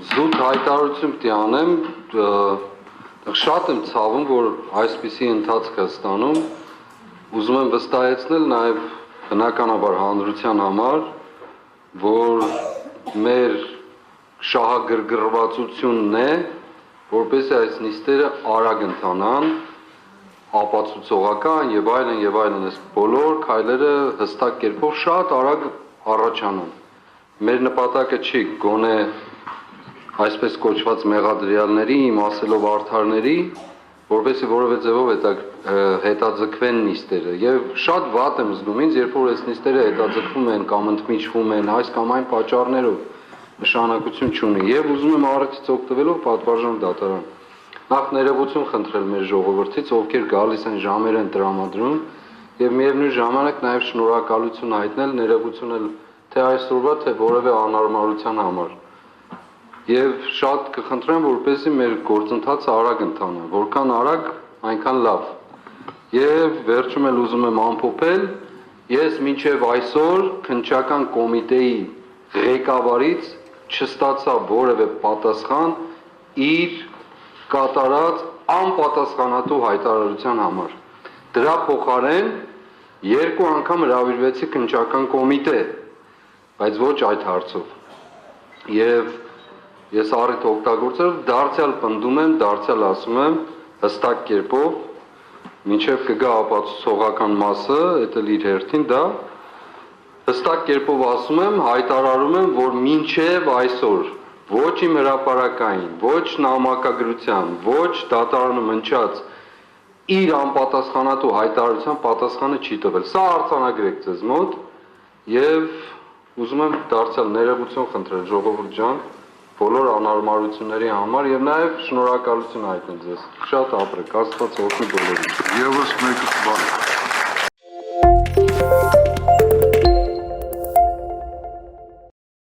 զուտ հայտարարություն պիտի անեմ, շատ եմ ցավում, որ այսպիսի ընթացք է ստանում, ուզում եմ վստահեցնել նաև բնականաբար հանրության համար, որ մեր շահագրգռվածությունն է, որպեսզի այս նիստերը արագ ընթանան, ապացուցողական եւ այլն, այս բոլոր քայլերը հստակ կերպով շատ արագ առաջանան։ Մեր նպատակը չի գոնե այսպես կոչված մեղադրյալների, իմ ասելով արդարների, որպեսզի որևէ ձևով հետաձգվեն նիստերը։ Եվ շատ վատ եմ զգում ինձ, երբ որ այս նիստերը հետաձգվում են կամ ընդմիջվում են այս կամ այն պատճառներով, նշանակություն չունի։ Եվ ուզում եմ առիթից օգտվելով պատվարժան դատարան նախ ներողություն խնդրել մեր ժողովրդից, ովքեր գալիս են ժամեր են տրամադրում, եւ միևնույն ժամանակ նաեւ շնորհակալություն հայտնել, ներողություն թե այսօրվա, թե որևէ անհարմարության համար։ Եվ շատ կխնդրեմ, որպեսզի մեր գործընթացը արագ ընթանա, որքան արագ, այնքան լավ։ Եվ վերջում էլ ուզում եմ ամփոփել, ես մինչև այսօր քննչական կոմիտեի ղեկավարից չստացա որևէ պատասխան իր կատարած անպատասխանատու հայտարարության համար։ Դրա փոխարեն երկու անգամ հրավիրվեցի քննչական կոմիտե, բայց ոչ այդ հարցով։ Եվ ես առիթ օգտագործելով դարձյալ պնդում եմ, դարձյալ ասում եմ հստակ կերպով, մինչև կգա ապացուցողական մասը, դա իր հերթին դա հստակ կերպով ասում եմ, հայտարարում եմ, որ մինչև այսօր ոչ իմ հրապարակային, ոչ նամակագրության, ոչ դատարանում ընչած իր անպատասխանատու հայտարարության պատասխանը չի տվել։ Սա արձանագրեք ձեզ մոտ եւ ուզում եմ դարձյալ ներողություն խնդրել ժողովուրդ ջան բոլոր անհարմարությունների համար եւ նաեւ շնորհակալություն հայտնել ձեզ։ Շատ ապրեք, Աստված օգնի բոլորին։ Եվս մեկ բան